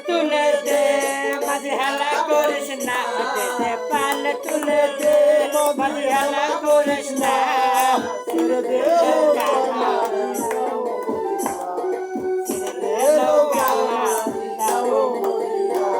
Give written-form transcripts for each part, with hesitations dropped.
তুলে দে মাঝে হেলা করিস না দে পাল তুলে দে মাঝে হেলা করিস না ছেড়ে দে কালা ছেড়ে দে কালা দাও মরিয়া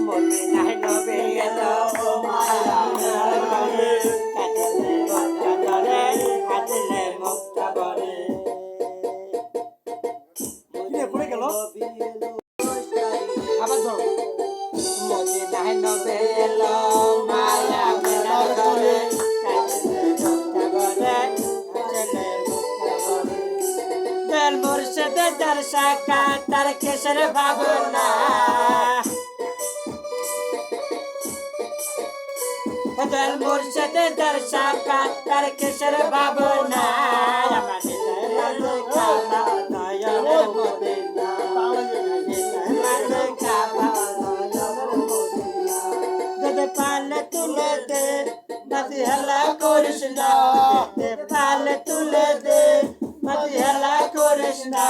মদিনায় নবী এলো মালা ধরে কাটলে গলা ধরে হাতলে মুক্তা বলে কিরে পড়ে গেল আবার ধরো মদিনায় নবী এলো মালা ধরে কাটলে মুক্তা বলে হাতলে মুক্তা বলে দেল মুর্শিদে তার শাখা তার কেশর ভাবনা দল মুর্শিদে তার শাখা তার কেশর ভাবনা আমার দিলে কাবা নয়নের মদিনা দিলে কাবা নয়নের মদিনা দে পালে তুলে দে মাঝে হেলা করিস না দে পালে তুলে দে মাঝে হেলা করিস না